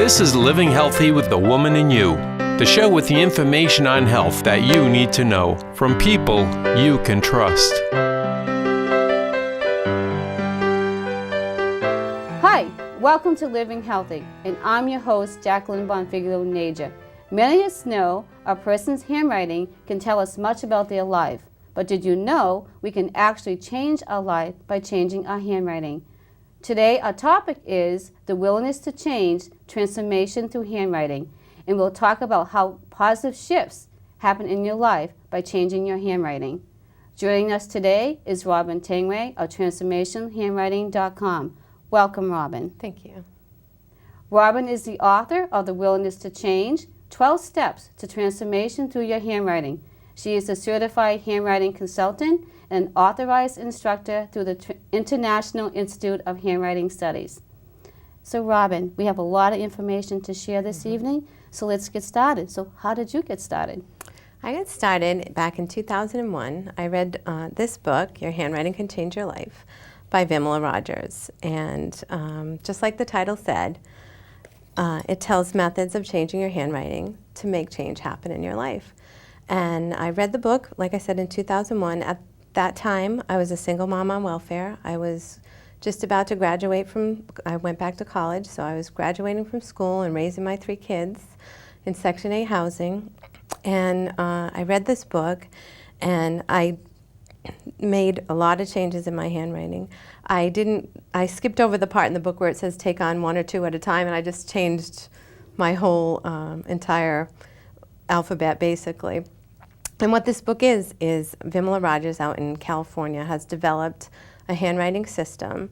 This is Living Healthy with the Woman in You, the show with the information on health that you need to know from people you can trust. Hi, welcome to Living Healthy, and I'm your host, Jacqueline Bonfiglio-Naja. Many of us know a person's handwriting can tell us much about their life, but did you know we can actually change our life by changing our handwriting? Today, our topic is the willingness to change, transformation through handwriting, and we'll talk about how positive shifts happen in your life by changing your handwriting. Joining us today is Robin Tanguay of TransformationHandwriting.com. Welcome, Robin. Thank you. Robin is the author of The Willingness to Change, 12 Steps to Transformation Through Your Handwriting. She is a certified handwriting consultant and an authorized instructor through the International Institute of Handwriting Studies. So Robin, we have a lot of information to share this evening, so let's get started. So how did you get started? I got started back in 2001. I read this book, Your Handwriting Can Change Your Life, by Vimla Rogers. And just like the title said, it tells methods of changing your handwriting to make change happen in your life. And I read the book, like I said, in 2001. At that time, I was a single mom on welfare. I was just about to graduate I went back to college, so I was graduating from school and raising my 3 kids in Section 8 housing. And I read this book, and I made a lot of changes in my handwriting. I skipped over the part in the book where it says take on 1 or 2 at a time, and I just changed my whole entire alphabet, basically. And what this book is Vimla Rogers out in California has developed a handwriting system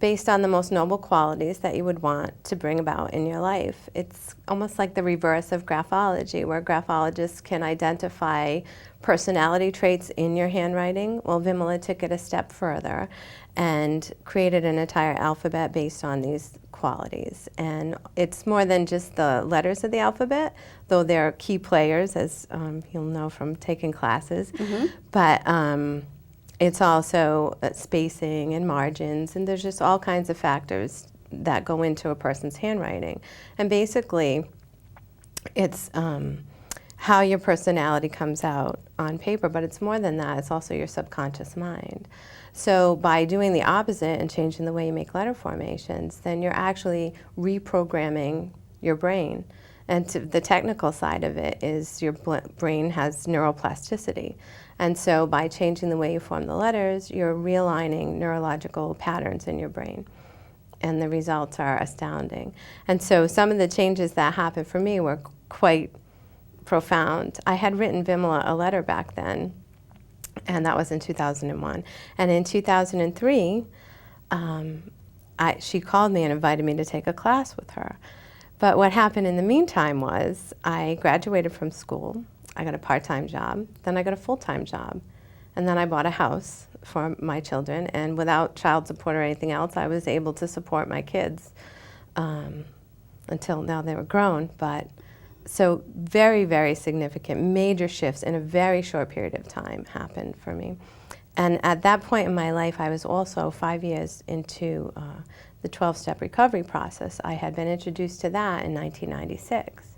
based on the most noble qualities that you would want to bring about in your life. It's almost like the reverse of graphology, where graphologists can identify personality traits in your handwriting. Well, Vimla took it a step further and created an entire alphabet based on these qualities. And it's more than just the letters of the alphabet, though they're key players, as you'll know from taking classes. Mm-hmm. But it's also spacing and margins, and there's just all kinds of factors that go into a person's handwriting. And basically, it's how your personality comes out on paper, but it's more than that. It's also your subconscious mind. So by doing the opposite and changing the way you make letter formations, then you're actually reprogramming your brain. And the technical side of it is your brain has neuroplasticity. And so by changing the way you form the letters, you're realigning neurological patterns in your brain. And the results are astounding. And so some of the changes that happened for me were quite profound. I had written Vimla a letter back then, and that was in 2001. And in 2003, she called me and invited me to take a class with her. But what happened in the meantime was I graduated from school, I got a part-time job, then I got a full-time job, and then I bought a house for my children, and without child support or anything else, I was able to support my kids until now they were grown. But so very, very significant, major shifts in a very short period of time happened for me. And at that point in my life, I was also 5 years into the 12-step recovery process. I had been introduced to that in 1996.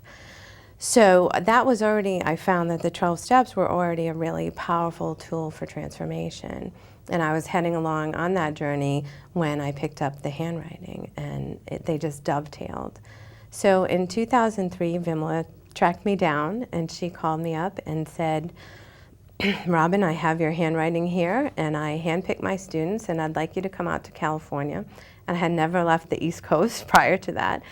So that was already, I found that the 12 steps were already a really powerful tool for transformation. And I was heading along on that journey when I picked up the handwriting, and they just dovetailed. So in 2003, Vimla tracked me down, and she called me up and said, Robin, I have your handwriting here, and I handpicked my students, and I'd like you to come out to California. And I had never left the East Coast prior to that,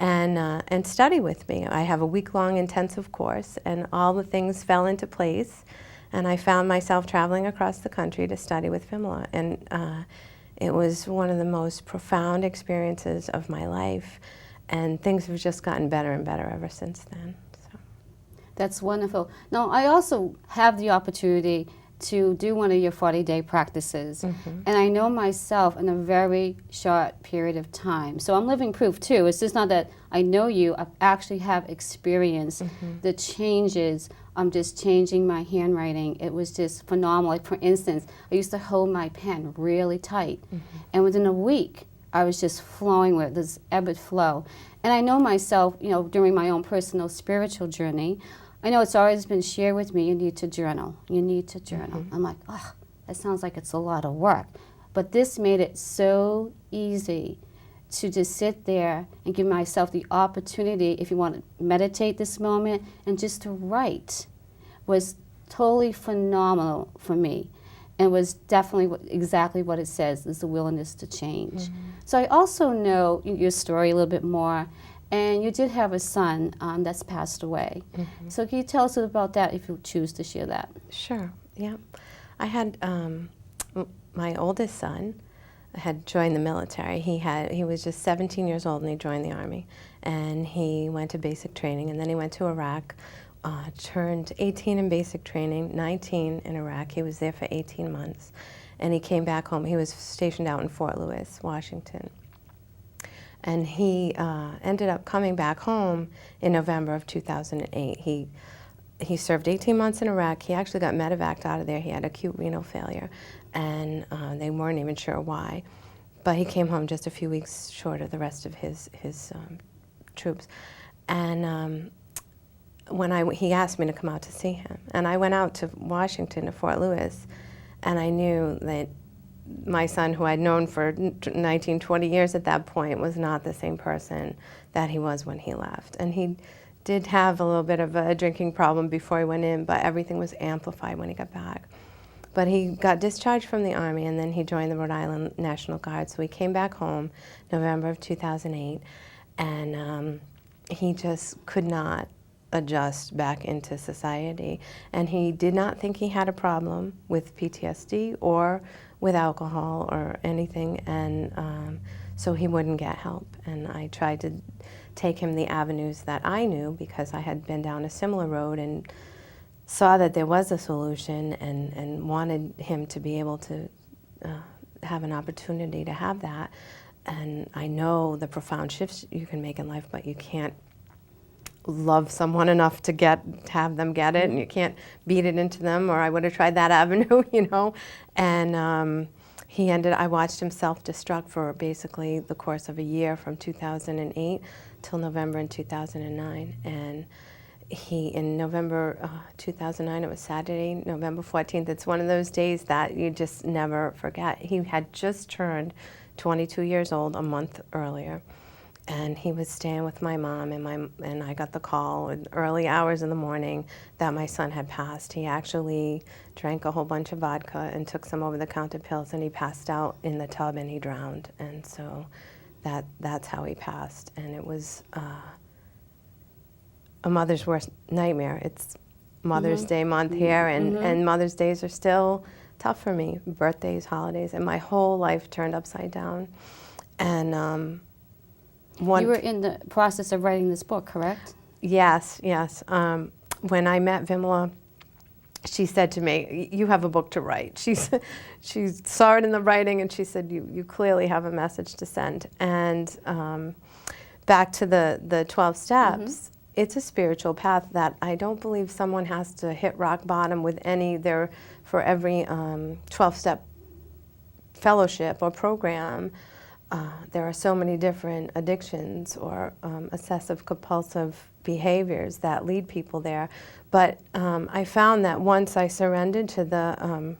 and study with me. I have a week-long intensive course, and all the things fell into place, and I found myself traveling across the country to study with Vimla. And it was one of the most profound experiences of my life, and things have just gotten better and better ever since then. So. That's wonderful. Now, I also have the opportunity to do one of your 40-day practices. Mm-hmm. And I know myself in a very short period of time. So I'm living proof too. It's just not that I know you, I actually have experienced the changes. I'm just changing my handwriting. It was just phenomenal. Like for instance, I used to hold my pen really tight. And within a week, I was just flowing with this ebb and flow. And I know myself, you know, during my own personal spiritual journey, I know it's always been shared with me, you need to journal. You need to journal. I'm like, oh, that sounds like it's a lot of work. But this made it so easy to just sit there and give myself the opportunity, if you want to meditate this moment, and just to write was totally phenomenal for me, and was definitely exactly what it says, is the willingness to change. So I also know your story a little bit more, and you did have a son that's passed away. So can you tell us about that if you choose to share that? Sure, yeah. I had my oldest son had joined the military. He was just 17 years old and he joined the Army. And he went to basic training, and then he went to Iraq, turned 18 in basic training, 19 in Iraq. He was there for 18 months. And he came back home. He was stationed out in Fort Lewis, Washington. And he ended up coming back home in November of 2008. He served 18 months in Iraq. He actually got medevaced out of there. He had acute renal failure, and they weren't even sure why. But he came home just a few weeks short of the rest of his troops. And he asked me to come out to see him. And I went out to Washington, to Fort Lewis, and I knew that my son, who I'd known for 19, 20 years at that point, was not the same person that he was when he left. And he did have a little bit of a drinking problem before he went in, but everything was amplified when he got back. But he got discharged from the Army, and then he joined the Rhode Island National Guard. So he came back home November of 2008, and he just could not adjust back into society. And he did not think he had a problem with PTSD or with alcohol or anything, and so he wouldn't get help. And I tried to take him the avenues that I knew, because I had been down a similar road and saw that there was a solution, and wanted him to be able to have an opportunity to have that. And I know the profound shifts you can make in life, but you can't love someone enough to have them get it, and you can't beat it into them, or I would have tried that avenue, you know. And I watched him self-destruct for basically the course of a year, from 2008 till November in 2009. And in November 2009, it was Saturday, November 14th, it's one of those days that you just never forget. He had just turned 22 years old a month earlier. And he was staying with my mom, and I got the call in early hours in the morning that my son had passed. He actually drank a whole bunch of vodka and took some over-the-counter pills, and he passed out in the tub and he drowned. And so that's how he passed. And it was a mother's worst nightmare. It's Mother's Day month here, and Mother's Days are still tough for me. Birthdays, holidays, and my whole life turned upside down. And you were in the process of writing this book, correct? Yes. When I met Vimla, she said to me, "You have a book to write." She saw it in the writing, and she said, "You clearly have a message to send." And back to the 12 steps, it's a spiritual path that I don't believe someone has to hit rock bottom with for every 12-step fellowship or program. There are so many different addictions or obsessive compulsive behaviors that lead people there. But I found that once I surrendered to the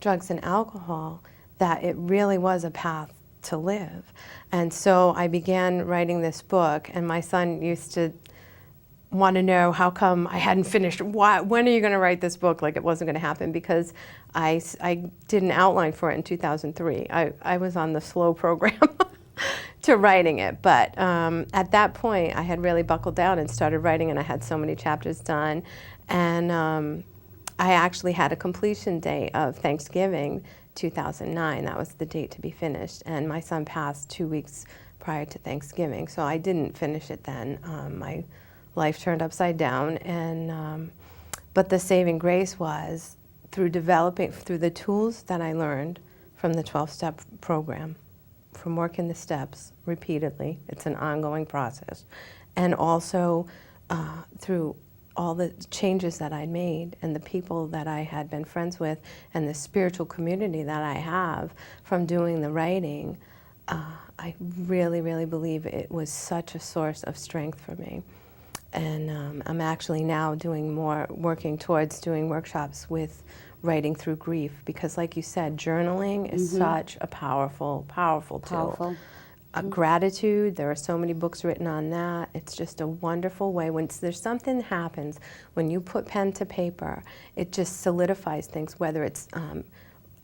drugs and alcohol, that it really was a path to live. And so I began writing this book, and my son used to want to know how come I hadn't finished. When are you going to write this book? Like it wasn't going to happen, because I did an outline for it in 2003. I was on the slow program to writing it. But at that point, I had really buckled down and started writing, and I had so many chapters done. And I actually had a completion date of Thanksgiving 2009. That was the date to be finished. And my son passed 2 weeks prior to Thanksgiving, so I didn't finish it then. My life turned upside down, and but the saving grace was through the tools that I learned from the 12-step program, from working the steps repeatedly. It's an ongoing process, and also through all the changes that I'd made and the people that I had been friends with and the spiritual community that I have from doing the writing. I really, really believe it was such a source of strength for me. And I'm actually now working towards doing workshops with writing through grief, because like you said, journaling is such a powerful, powerful tool. Gratitude, there are so many books written on that. It's just a wonderful way. When there's something that happens, when you put pen to paper, it just solidifies things, whether it's,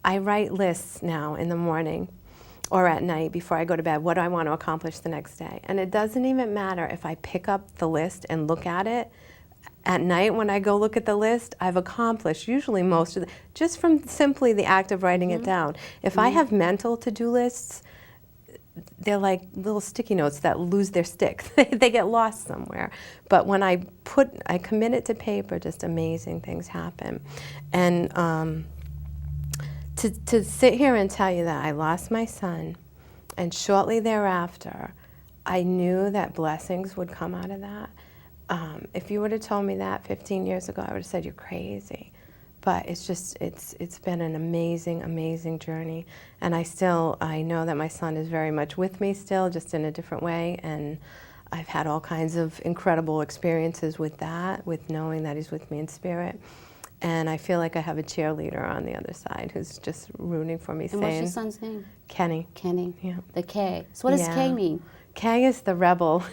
I write lists now in the morning or at night before I go to bed. What do I want to accomplish the next day? And it doesn't even matter if I pick up the list and look at it. At night when I go look at the list, I've accomplished usually most of it, just from simply the act of writing it down. If I have mental to-do lists, they're like little sticky notes that lose their stick. They get lost somewhere. But when I commit it to paper, just amazing things happen. And to sit here and tell you that I lost my son, and shortly thereafter, I knew that blessings would come out of that. If you would have told me that 15 years ago, I would have said, you're crazy. But it's been an amazing, amazing journey. And I know that my son is very much with me still, just in a different way. And I've had all kinds of incredible experiences with that, with knowing that he's with me in spirit. And I feel like I have a cheerleader on the other side who's just rooting for me, And saying... what's your son's name? Kenny. Kenny. Yeah. The K. So what does K mean? K is the rebel,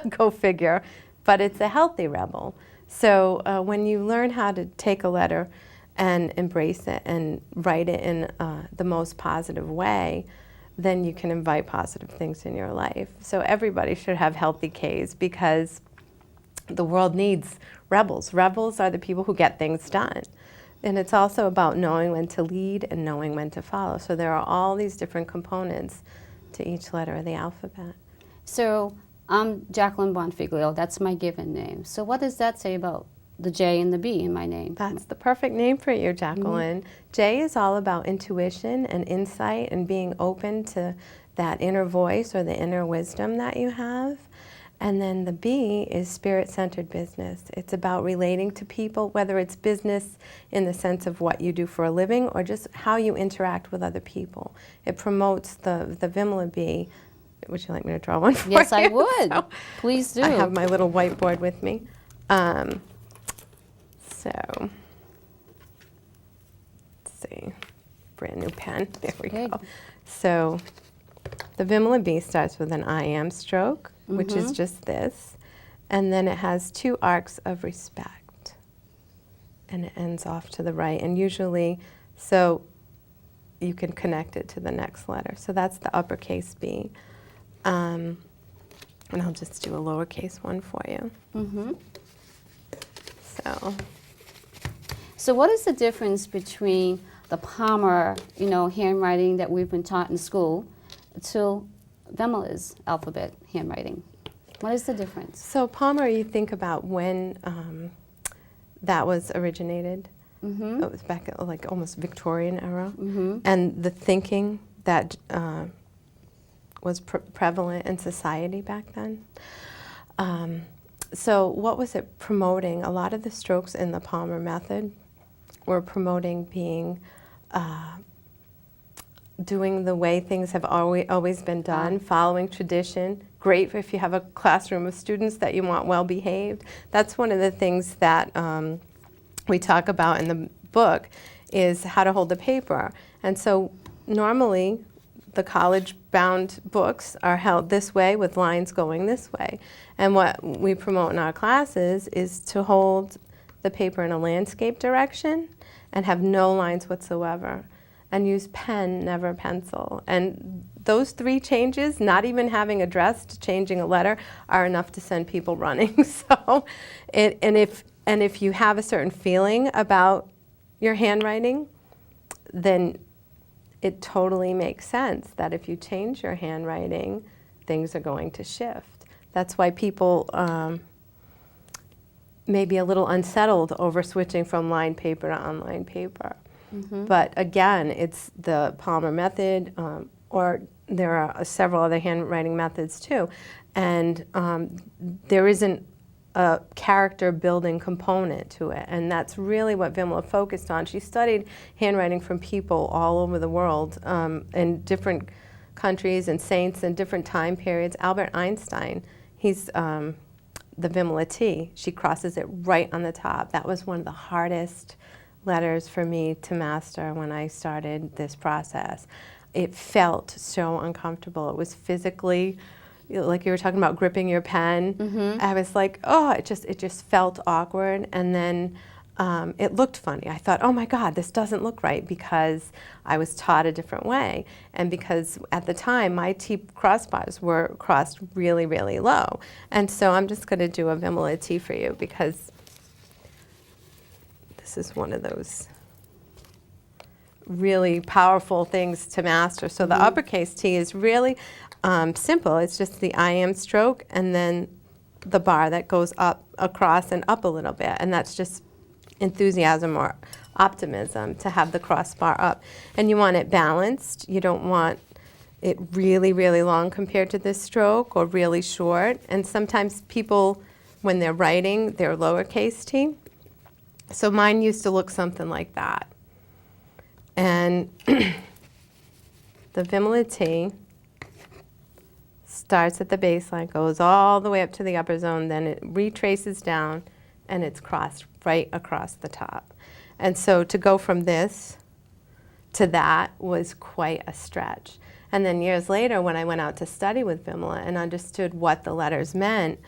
go figure, but it's a healthy rebel. So when you learn how to take a letter and embrace it and write it in the most positive way, then you can invite positive things in your life. So everybody should have healthy Ks, because the world needs rebels. Rebels are the people who get things done. And it's also about knowing when to lead and knowing when to follow. So there are all these different components to each letter of the alphabet. So I'm Jacqueline Bonfiglio. That's my given name. So what does that say about the J and the B in my name? That's the perfect name for you, Jacqueline. J is all about intuition and insight and being open to that inner voice or the inner wisdom that you have. And then the B is spirit-centered business. It's about relating to people, whether it's business in the sense of what you do for a living or just how you interact with other people. It promotes the Vimla B. Would you like me to draw one for you? Yes, I would. So, please do. I have my little whiteboard with me. So, let's see, brand new pen, there we go. So, the Vimla B starts with an I am stroke, which is just this, and then it has two arcs of respect, and it ends off to the right, and usually, so you can connect it to the next letter. So that's the uppercase B. And I'll just do a lowercase one for you. So what is the difference between the Palmer, handwriting that we've been taught in school to Vimla's alphabet handwriting? What is the difference? So Palmer, you think about when that was originated. It was back at like almost Victorian era. And the thinking that was prevalent in society back then. So what was it promoting? A lot of the strokes in the Palmer method were promoting being, doing the way things have always been done, following tradition. Great if you have a classroom of students that you want well-behaved. That's one of the things that we talk about in the book, is how to hold the paper. And so normally, the college-bound books are held this way with lines going this way. And what we promote in our classes is to hold the paper in a landscape direction and have no lines whatsoever. And use pen, never pencil. And those three changes, not even having addressed changing a letter, are enough to send people running. So, and if you have a certain feeling about your handwriting, then it totally makes sense that if you change your handwriting, things are going to shift. That's why people may be a little unsettled over switching from lined paper to unlined paper. But again, it's the Palmer method, or there are several other handwriting methods too. And there isn't a character building component to it. And that's really what Vimla focused on. She studied handwriting from people all over the world in different countries and saints and different time periods. Albert Einstein, he's the Vimala T. She crosses it right on the top. That was one of the hardest letters for me to master when I started this process. It felt so uncomfortable. It was physically, like you were talking about gripping your pen. I was like, oh, it just felt awkward. And then it looked funny. I thought, oh my God, this doesn't look right, because I was taught a different way. And because at the time, my T crossbars were crossed really, really low. And so I'm just going to do a Vimala T for you, because this is one of those really powerful things to master. So the uppercase T is really simple. It's just the I am stroke and then the bar that goes up, across, and up a little bit. And that's just enthusiasm or optimism to have the crossbar up. And you want it balanced. You don't want it really, really long compared to this stroke, or really short. And sometimes people, when they're writing, they're lowercase t. So mine used to look something like that. And the Vimala T starts at the baseline, goes all the way up to the upper zone, then it retraces down, and it's crossed right across the top. And so to go from this to that was quite a stretch. And then years later, when I went out to study with Vimala and understood what the letters meant,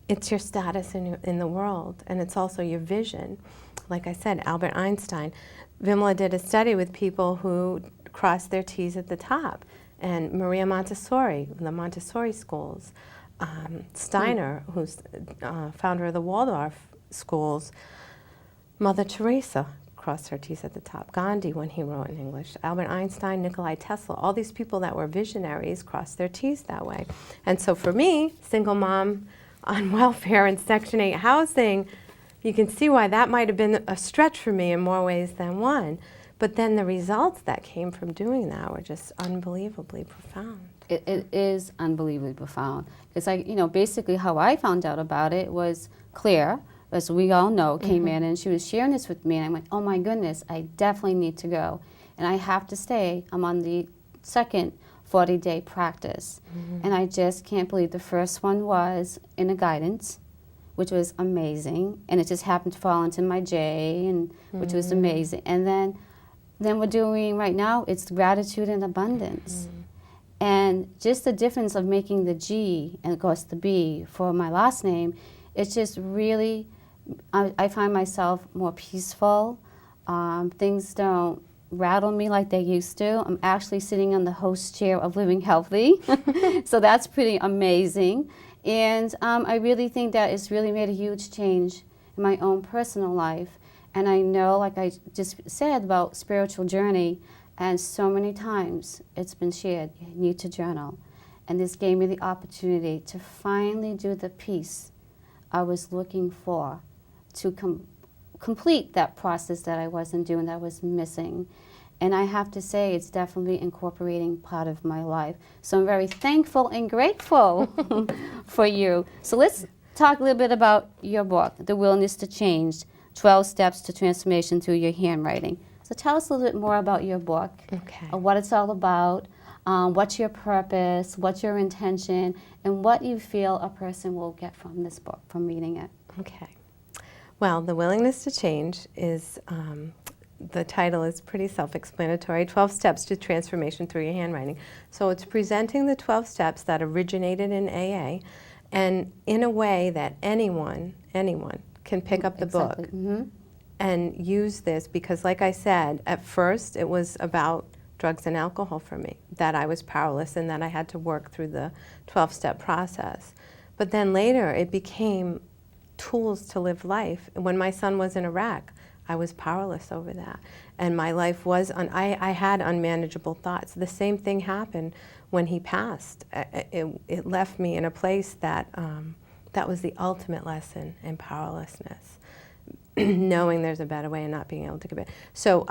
it's your status in the world, and it's also your vision. Like I said, Albert Einstein. Vimala did a study with people who crossed their T's at the top, and Maria Montessori, the Montessori schools, Steiner, who's founder of the Waldorf schools, Mother Teresa crossed her T's at the top, Gandhi when he wrote in English, Albert Einstein, Nikola Tesla, all these people that were visionaries crossed their T's that way. And so for me, single mom on welfare and Section 8 housing, you can see why that might have been a stretch for me in more ways than one. But then the results that came from doing that were just unbelievably profound. It is unbelievably profound. Because basically how I found out about it was Claire, as we all know, came in and she was sharing this with me, and I went, oh my goodness, I definitely need to go. And I have to stay. I'm on the second 40-day practice. And I just can't believe the first one was in a guidance, which was amazing, and it just happened to fall into my J, and which was amazing. And then we're doing right now, it's gratitude and abundance. And just the difference of making the G and of course the B for my last name, it's just really, I find myself more peaceful. Things don't rattle me like they used to. I'm actually sitting on the host chair of Living Healthy, so that's pretty amazing. And I really think that it's really made a huge change in my own personal life. And I know, like I just said about spiritual journey, and so many times it's been shared, you need to journal. And this gave me the opportunity to finally do the piece I was looking for to complete that process that I wasn't doing, that I was missing. And I have to say, it's definitely incorporating part of my life. So I'm very thankful and grateful for you. So let's talk a little bit about your book, The Willingness to Change, 12 Steps to Transformation Through Your Handwriting. So tell us a little bit more about your book, what it's all about, what's your purpose, what's your intention, and what you feel a person will get from this book, from reading it. Okay. Well, The Willingness to Change is, the title is pretty self-explanatory, 12 Steps to Transformation Through Your Handwriting. So it's presenting the 12 steps that originated in AA, and in a way that anyone can pick up the book and use this, because like I said, at first it was about drugs and alcohol for me, that I was powerless and that I had to work through the 12-step process. But then later it became tools to live life. When my son was in Iraq, I was powerless over that. And my life was, I had unmanageable thoughts. The same thing happened when he passed. It left me in a place that, that was the ultimate lesson in powerlessness. Knowing there's a better way and not being able to get it. So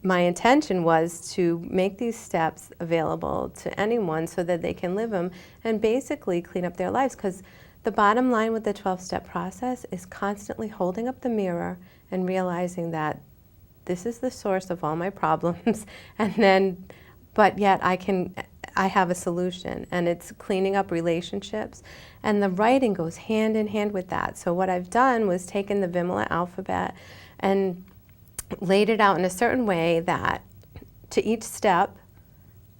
my intention was to make these steps available to anyone so that they can live them and basically clean up their lives. Because the bottom line with the 12-step process is constantly holding up the mirror and realizing that this is the source of all my problems, and then, but yet I can I have a solution, and it's cleaning up relationships. And the writing goes hand in hand with that. So what I've done was taken the Vimala alphabet and laid it out in a certain way that to each step,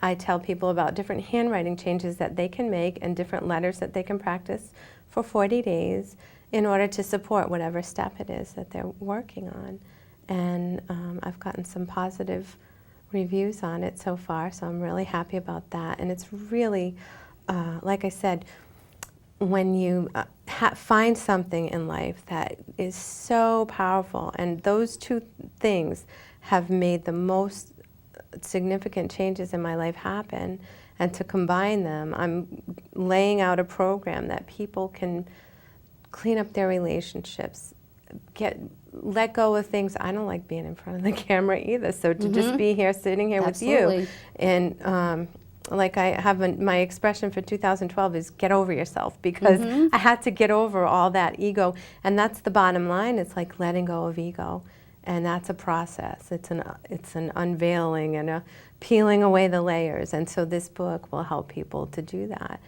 I tell people about different handwriting changes that they can make and different letters that they can practice for 40 days in order to support whatever step it is that they're working on. And I've gotten some positive reviews on it so far, so I'm really happy about that. And it's really, like I said, when you find something in life that is so powerful, and those two things have made the most significant changes in my life happen, and to combine them, I'm laying out a program that people can clean up their relationships, let go of things. I don't like being in front of the camera either, so to just be here, sitting here Absolutely. with you, and like I have my expression for 2012 is get over yourself, because I had to get over all that ego, and that's the bottom line. It's like letting go of ego, and that's a process. It's an unveiling and a peeling away the layers, and so this book will help people to do that.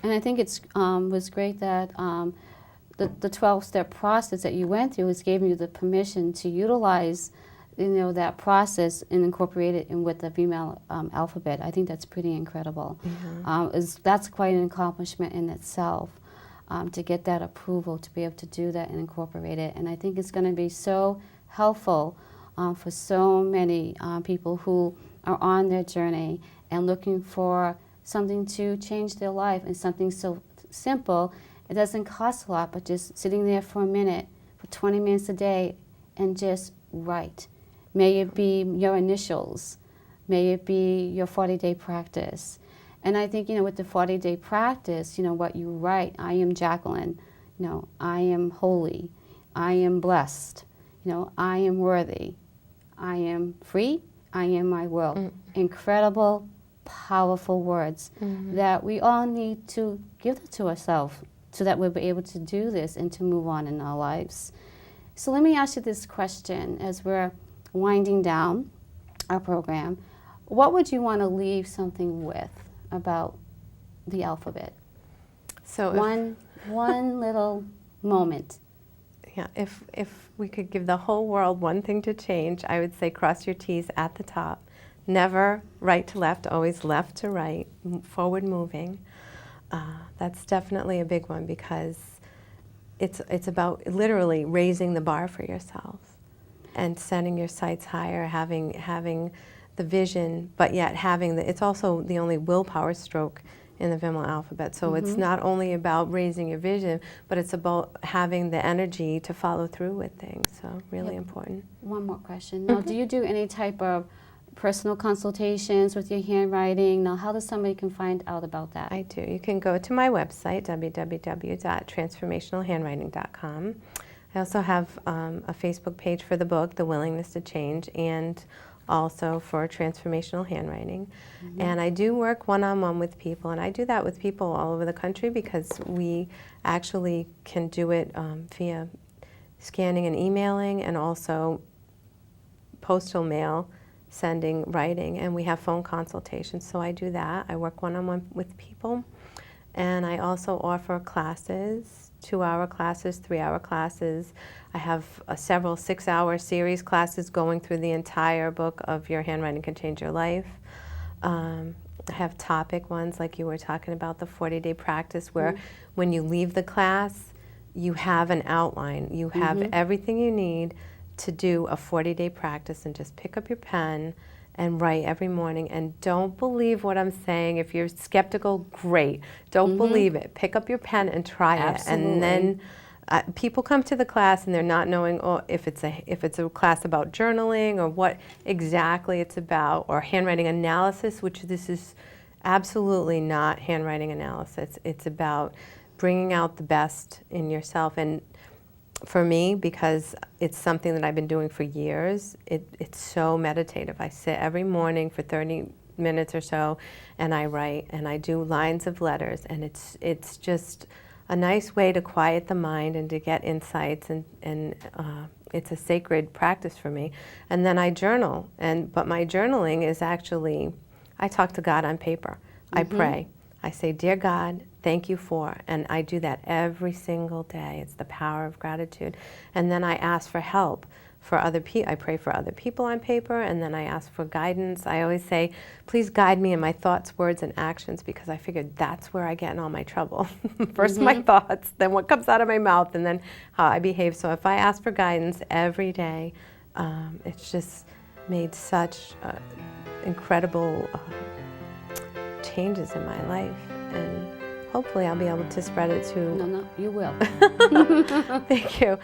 And I think it's was great that the 12-step process that you went through gave you the permission to utilize, that process and incorporate it in with the female alphabet. I think that's pretty incredible. That's quite an accomplishment in itself, to get that approval, to be able to do that and incorporate it. And I think it's going to be so helpful for so many people who are on their journey and looking for something to change their life, and something so simple. It doesn't cost a lot, but just sitting there for a minute, for 20 minutes a day, and just write. May it be your initials. May it be your 40-day practice. And I think, with the 40-day practice, what you write, I am Jacqueline, I am holy, I am blessed, I am worthy, I am free, I am my will. Incredible, powerful words that we all need to give to ourselves, so that we'll be able to do this and to move on in our lives. So let me ask you this question as we're winding down our program. What would you want to leave something with about the alphabet? So one little moment. Yeah, if we could give the whole world one thing to change, I would say cross your T's at the top. Never right to left, always left to right, forward moving. That's definitely a big one, because it's about literally raising the bar for yourself and setting your sights higher, having the vision, but yet it's also the only willpower stroke in the Vimala alphabet. So it's not only about raising your vision, but it's about having the energy to follow through with things. So really important. One more question. Now, do you do any type of personal consultations with your handwriting? Now, how does somebody can find out about that? I do. You can go to my website, www.transformationalhandwriting.com. I also have a Facebook page for the book, The Willingness to Change, and also for transformational handwriting. And I do work one-on-one with people, and I do that with people all over the country, because we actually can do it via scanning and emailing, and also postal mail, sending, writing, and we have phone consultations. So I do that. I work one-on-one with people, and I also offer classes, 2-hour classes, 3-hour classes. I have several 6-hour series classes going through the entire book of Your Handwriting Can Change Your Life. I have topic ones, like you were talking about, the 40-day practice, where when you leave the class, you have an outline. You have everything you need to do a 40-day practice, and just pick up your pen and write every morning. And don't believe what I'm saying. If you're skeptical, great. Don't believe it. Pick up your pen and try it. And then people come to the class and they're not knowing if it's a class about journaling or what exactly it's about, or handwriting analysis, which this is absolutely not handwriting analysis. It's about bringing out the best in yourself. And for me, because it's something that I've been doing for years, it's so meditative. I sit every morning for 30 minutes or so, and I write, and I do lines of letters, and it's just a nice way to quiet the mind and to get insights, and it's a sacred practice for me. And then I journal, but my journaling is actually I talk to God on paper. I pray. I say, dear God, thank you for, and I do that every single day. It's the power of gratitude. And then I ask for help for other people. I pray for other people on paper, and then I ask for guidance. I always say, please guide me in my thoughts, words, and actions, because I figured that's where I get in all my trouble. First my thoughts, then what comes out of my mouth, and then how I behave. So if I ask for guidance every day, it's just made such incredible changes in my life, and hopefully I'll be able to spread it to... No, you will. Thank you.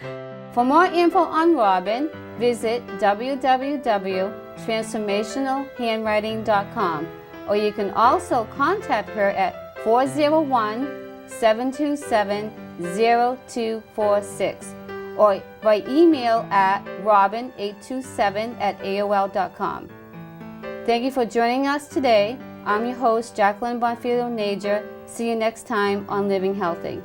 For more info on Robin, visit www.transformationalhandwriting.com, or you can also contact her at 401-727-0246, or by email at robin827@aol.com. Thank you for joining us today. I'm your host, Jacqueline Bonfiglio-Naja. See you next time on Living Healthy.